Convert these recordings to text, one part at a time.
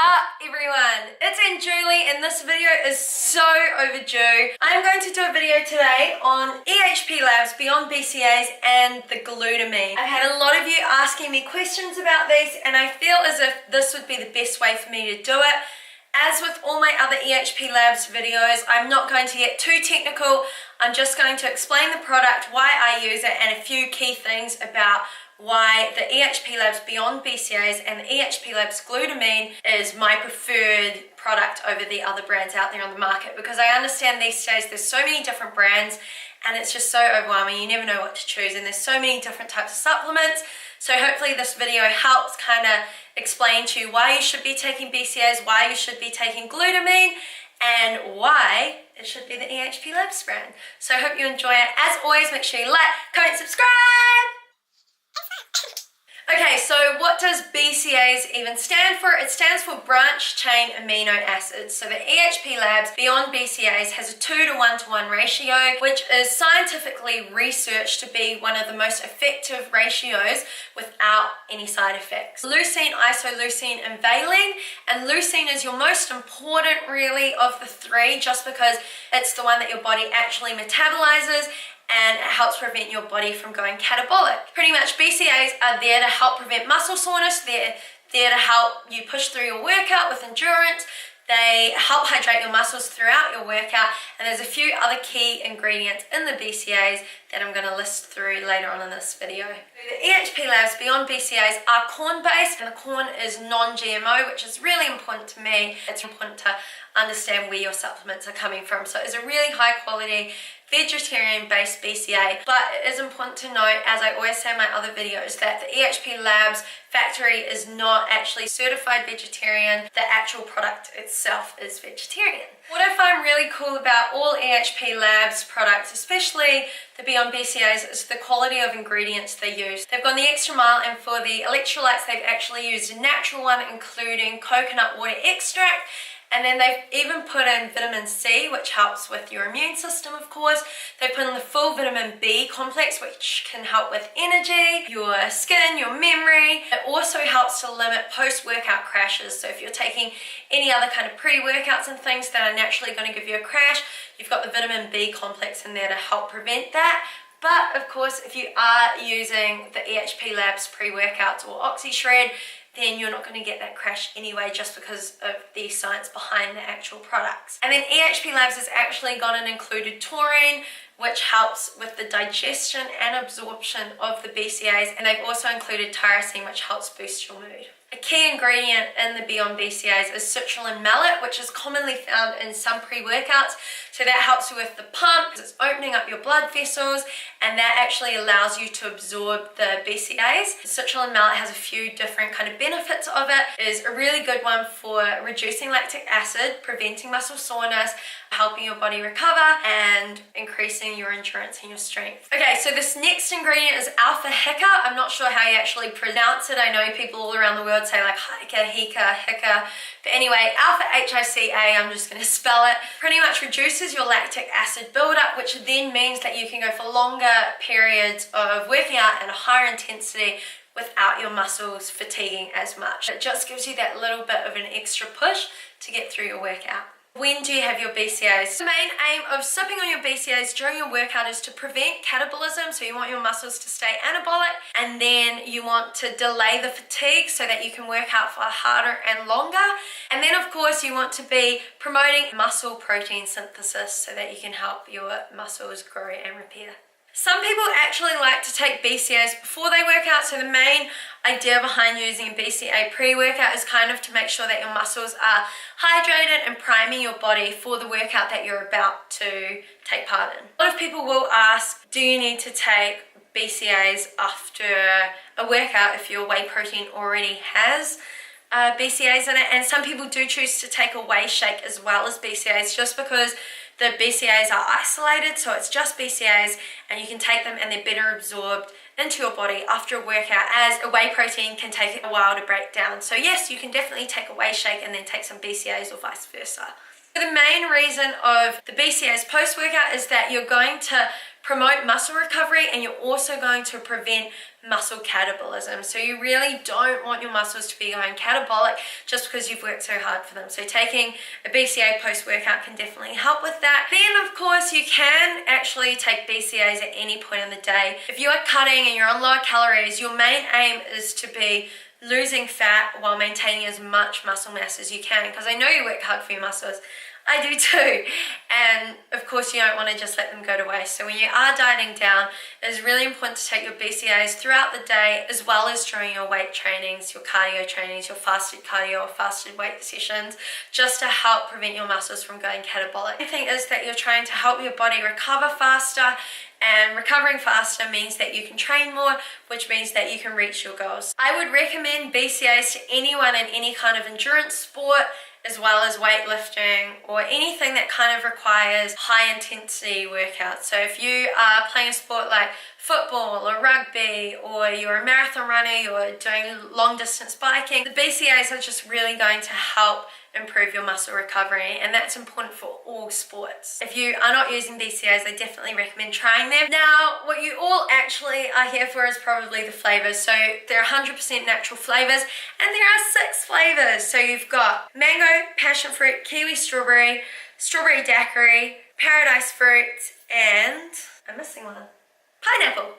up everyone? It's Anjuli and this video is so overdue. I'm going to do a video today on EHPlabs, Beyond BCAAS and the glutamine. I've had a lot of you asking me questions about these and I feel as if this would be the best way for me to do it. As with all my other EHPlabs videos, I'm not going to get too technical. I'm just going to explain the product, why I use it, and a few key things about why the EHPlabs Beyond BCAAS and the EHPlabs Glutamine is my preferred product over the other brands out there on the market, because I understand these days there's so many different brands and it's just so overwhelming. You never know what to choose and there's so many different types of supplements. So hopefully this video helps kind of explain to you why you should be taking BCAAS, why you should be taking glutamine, and why it should be the EHPlabs brand. So I hope you enjoy it. As always, make sure you like, comment, subscribe! Okay, so what does BCAAS even stand for? It stands for branch chain amino acids. So the EHPlabs Beyond BCAAS has a 2 to 1 to 1 ratio, which is scientifically researched to be one of the most effective ratios without any side effects. Leucine, isoleucine, and valine. And leucine is your most important really of the three, just because it's the one that your body actually metabolizes and it helps prevent your body from going catabolic. Pretty much BCAAs are there to help prevent muscle soreness, they're there to help you push through your workout with endurance, they help hydrate your muscles throughout your workout, and there's a few other key ingredients in the BCAAs that I'm going to list through later on in this video. The EHPlabs Beyond BCAAs are corn-based, and the corn is non-GMO, which is really important to me. It's important to understand where your supplements are coming from. So it's a really high quality vegetarian-based BCA, but it is important to note, as I always say in my other videos, that the EHPlabs factory is not actually certified vegetarian. The actual product itself is vegetarian. What I find really cool about all EHPlabs products, especially the Beyond BCAAs, is the quality of ingredients they use. They've gone the extra mile, and for the electrolytes they've actually used a natural one, including coconut water extract. And then they've even put in vitamin C, which helps with your immune system, of course. They've put in the full vitamin B complex, which can help with energy, your skin, your memory. It also helps to limit post-workout crashes. So if you're taking any other kind of pre-workouts and things that are naturally going to give you a crash, you've got the vitamin B complex in there to help prevent that. But of course, if you are using the EHPlabs pre-workouts or OxyShred, then you're not going to get that crash anyway, just because of the science behind the actual products. And then EHPlabs has actually got an included taurine, which helps with the digestion and absorption of the BCAAs, and they've also included tyrosine, which helps boost your mood. A key ingredient in the Beyond BCAAs is citrulline malate, which is commonly found in some pre-workouts. So that helps you with the pump, because it's opening up your blood vessels, and that actually allows you to absorb the BCAAs. Citrulline malate has a few different kind of benefits of it. It is a really good one for reducing lactic acid, preventing muscle soreness, helping your body recover, and increasing your endurance and your strength. Okay, so this next ingredient is alpha hika. I'm not sure how you actually pronounce it. I know people all around the world say like hika, but anyway, alpha HICA, I'm just going to spell it, pretty much reduces your lactic acid buildup, which then means that you can go for longer periods of working out at a higher intensity without your muscles fatiguing as much. It just gives you that little bit of an extra push to get through your workout. When do you have your BCAAs? The main aim of sipping on your BCAAs during your workout is to prevent catabolism, so you want your muscles to stay anabolic, and then you want to delay the fatigue so that you can work out for harder and longer. And then of course you want to be promoting muscle protein synthesis so that you can help your muscles grow and repair. Some people actually like to take BCAAs before they work out, so the main idea behind using a BCA pre-workout is kind of to make sure that your muscles are hydrated and priming your body for the workout that you're about to take part in. A lot of people will ask, do you need to take BCAAs after a workout if your whey protein already has BCAAs in it? And some people do choose to take a whey shake as well as BCAAs, just because the BCAAs are isolated, so it's just BCAAs, and you can take them and they're better absorbed into your body after a workout, as a whey protein can take a while to break down. So yes, you can definitely take a whey shake and then take some BCAAs or vice versa. The main reason of the BCAAS post-workout is that you're going to promote muscle recovery and you're also going to prevent muscle catabolism. So you really don't want your muscles to be going catabolic just because you've worked so hard for them. So taking a BCAA post-workout can definitely help with that. Then of course you can actually take BCAAs at any point in the day. If you are cutting and you're on lower calories, your main aim is to be losing fat while maintaining as much muscle mass as you can, because I know you work hard for your muscles. I do too, and of course you don't want to just let them go to waste. So when you are dieting down, it's really important to take your BCAAs throughout the day, as well as during your weight trainings, your cardio trainings, your fasted cardio or fasted weight sessions, just to help prevent your muscles from going catabolic. The thing is that you're trying to help your body recover faster, and recovering faster means that you can train more, which means that you can reach your goals. I would recommend BCAAs to anyone in any kind of endurance sport, as well as weightlifting or anything that kind of requires high intensity workouts. So if you are playing a sport like football or rugby, or you're a marathon runner, you're doing long distance biking, the BCAAs are just really going to help improve your muscle recovery, and that's important for all sports. If you are not using BCAAs, I definitely recommend trying them. Now, what you all actually are here for is probably the flavors. So they're 100% natural flavors, and there are 6 flavors. So you've got mango, passion fruit, kiwi strawberry, strawberry daiquiri, paradise fruit, and I'm missing one, pineapple.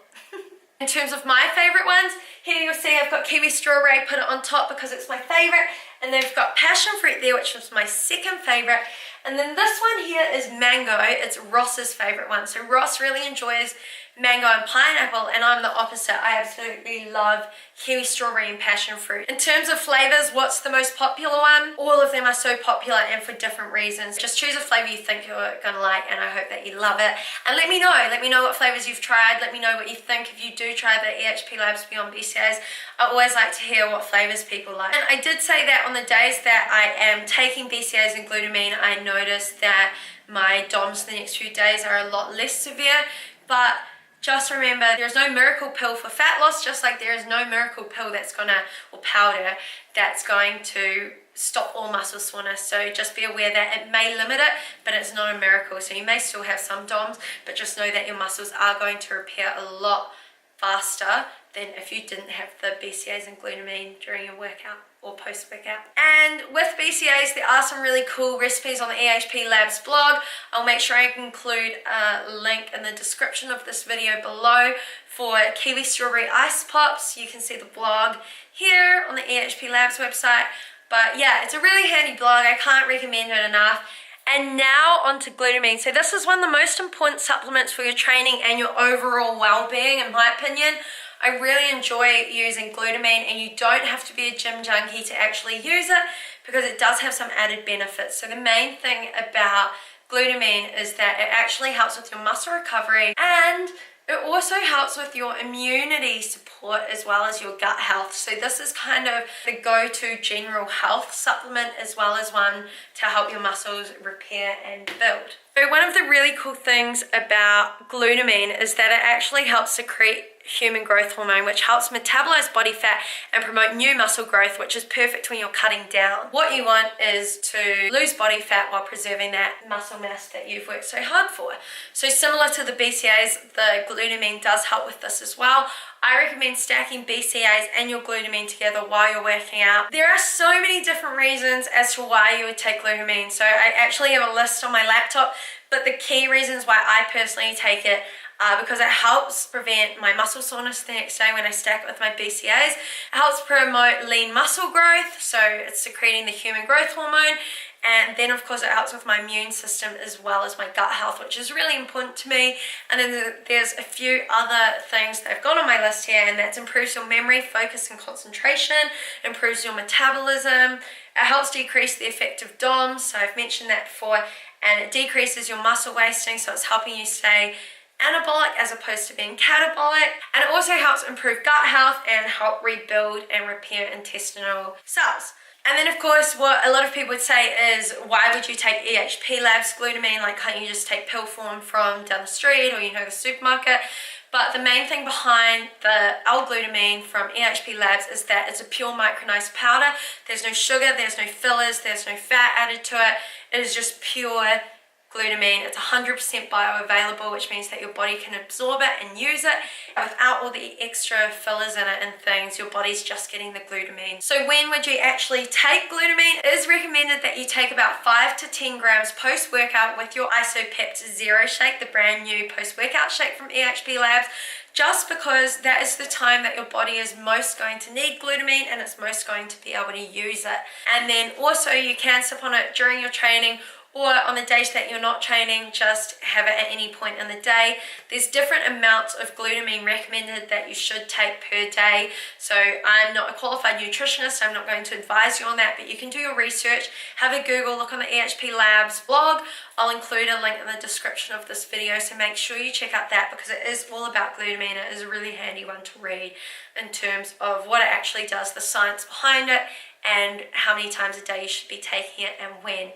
In terms of my favorite ones, here you'll see I've got kiwi strawberry, put it on top because it's my favorite, and then I've got passion fruit there, which was my second favorite, and then this one here is mango. It's Ross's favorite one. So Ross really enjoys mango and pineapple, and I'm the opposite. I absolutely love kiwi strawberry and passion fruit. In terms of flavors, what's the most popular one? All of them are so popular and for different reasons. Just choose a flavor you think you're gonna like, and I hope that you love it. And let me know what flavors you've tried. Let me know what you think if you do try the EHPlabs Beyond BCAAs. I always like to hear what flavors people like. And I did say that on the days that I am taking BCAAs and glutamine, I noticed that my DOMs the next few days are a lot less severe, but just remember, there's no miracle pill for fat loss, just like there is no miracle pill or powder that's going to stop all muscle soreness. So just be aware that it may limit it, but it's not a miracle. So you may still have some DOMs, but just know that your muscles are going to repair a lot faster than if you didn't have the BCAAs and glutamine during your workout or post-workout. And with BCAAs, there are some really cool recipes on the EHPlabs blog. I'll make sure I can include a link in the description of this video below for kiwi strawberry ice pops. You can see the blog here on the EHPlabs website. But yeah, it's a really handy blog. I can't recommend it enough. And now onto glutamine. So this is one of the most important supplements for your training and your overall well-being, in my opinion. I really enjoy using glutamine, and you don't have to be a gym junkie to actually use it because it does have some added benefits. So the main thing about glutamine is that it actually helps with your muscle recovery, and it also helps with your immunity support as well as your gut health. So this is kind of the go-to general health supplement, as well as one to help your muscles repair and build. So one of the really cool things about glutamine is that it actually helps secrete human growth hormone, which helps metabolize body fat and promote new muscle growth, which is perfect when you're cutting down. What you want is to lose body fat while preserving that muscle mass that you've worked so hard for. So similar to the BCAAs, the glutamine does help with this as well. I recommend stacking BCAAs and your glutamine together while you're working out. There are so many different reasons as to why you would take glutamine. So I actually have a list on my laptop, but the key reasons why I personally take it because it helps prevent my muscle soreness the next day when I stack it with my BCAAs. It helps promote lean muscle growth, so it's secreting the human growth hormone. And then of course it helps with my immune system as well as my gut health, which is really important to me. And then there's a few other things that I've got on my list here, and that improves your memory, focus and concentration, improves your metabolism, it helps decrease the effect of DOMs, so I've mentioned that before, and it decreases your muscle wasting, so it's helping you stay anabolic as opposed to being catabolic. And it also helps improve gut health and help rebuild and repair intestinal cells. And then of course what a lot of people would say is, why would you take EHPlabs glutamine? Like, can't you just take pill form from down the street or the supermarket? But the main thing behind the L-Glutamine from EHPlabs is that it's a pure micronized powder. There's no sugar, there's no fillers, there's no fat added to it. It is just pure glutamine. It's 100% bioavailable, which means that your body can absorb it and use it without all the extra fillers in it and things. Your body's just getting the glutamine. So when would you actually take glutamine? It is recommended that you take about 5 to 10 grams post-workout with your Isopept Zero shake, the brand new post-workout shake from EHPlabs, just because that is the time that your body is most going to need glutamine and it's most going to be able to use it. And then also you can sip on it during your training, or on the days that you're not training, just have it at any point in the day. There's different amounts of glutamine recommended that you should take per day. So I'm not a qualified nutritionist, I'm not going to advise you on that, but you can do your research, have a Google, look on the EHPlabs blog. I'll include a link in the description of this video, so make sure you check out that because it is all about glutamine. It is a really handy one to read in terms of what it actually does, the science behind it, and how many times a day you should be taking it and when.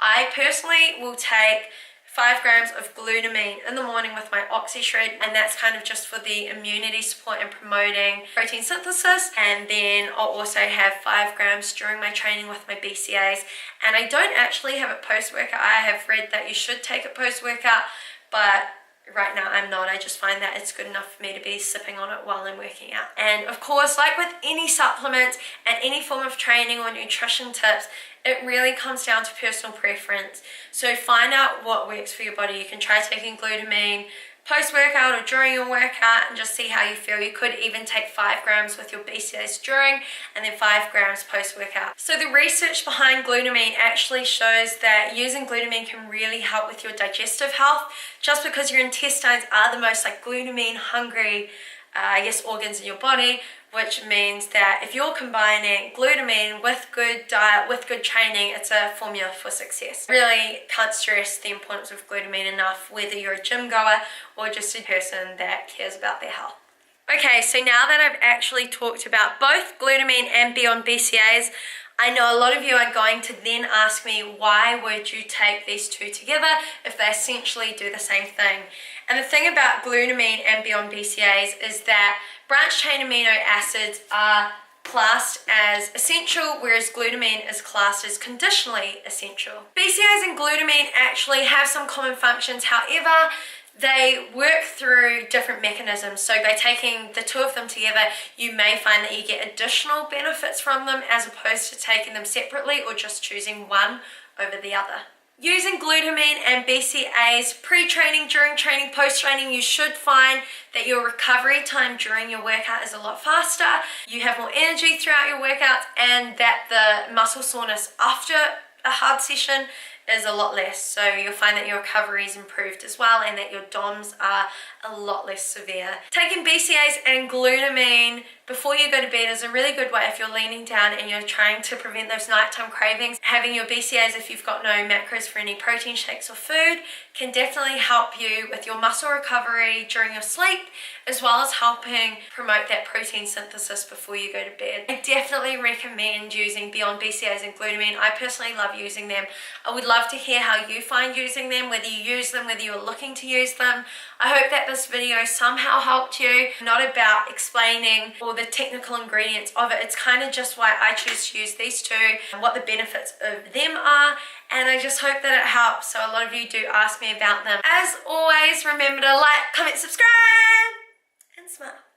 I personally will take 5 grams of glutamine in the morning with my OxyShred, and that's kind of just for the immunity support and promoting protein synthesis. And then I'll also have 5 grams during my training with my BCAAs. And I don't actually have it post-workout. I have read that you should take it post-workout, but right now I'm not. I just find that it's good enough for me to be sipping on it while I'm working out. And of course, like with any supplement and any form of training or nutrition tips, it really comes down to personal preference. So find out what works for your body. You can try taking glutamine post-workout or during your workout and just see how you feel. You could even take 5 grams with your BCAAs during and then 5 grams post-workout. So the research behind glutamine actually shows that using glutamine can really help with your digestive health, just because your intestines are the most like glutamine hungry organs in your body, which means that if you're combining glutamine with good diet, with good training, it's a formula for success. Really can't stress the importance of glutamine enough, whether you're a gym goer or just a person that cares about their health. Okay, so now that I've actually talked about both glutamine and Beyond BCAAs, I know a lot of you are going to then ask me, why would you take these two together if they essentially do the same thing? And the thing about glutamine and Beyond BCAAs is that branched chain amino acids are classed as essential, whereas glutamine is classed as conditionally essential. BCAAs and glutamine actually have some common functions, however, they work through different mechanisms. So by taking the two of them together, you may find that you get additional benefits from them as opposed to taking them separately or just choosing one over the other. Using glutamine and BCAAs pre-training, during training, post-training, you should find that your recovery time during your workout is a lot faster. You have more energy throughout your workouts, and that the muscle soreness after a hard session is a lot less. So you'll find that your recovery is improved as well, and that your DOMs are a lot less severe. Taking BCAAs and glutamine before you go to bed is a really good way if you're leaning down and you're trying to prevent those nighttime cravings. Having your BCAAs, if you've got no macros for any protein shakes or food, can definitely help you with your muscle recovery during your sleep, as well as helping promote that protein synthesis before you go to bed. I definitely recommend using Beyond BCAAs and glutamine. I personally love using them. I would love to hear how you find using them, whether you use them, whether you're looking to use them. I hope that this video somehow helped you. Not about explaining all the technical ingredients of it. It's kind of just why I choose to use these two and what the benefits of them are. And I just hope that it helps. So a lot of you do ask me about them. As always, remember to like, comment, subscribe, and smile.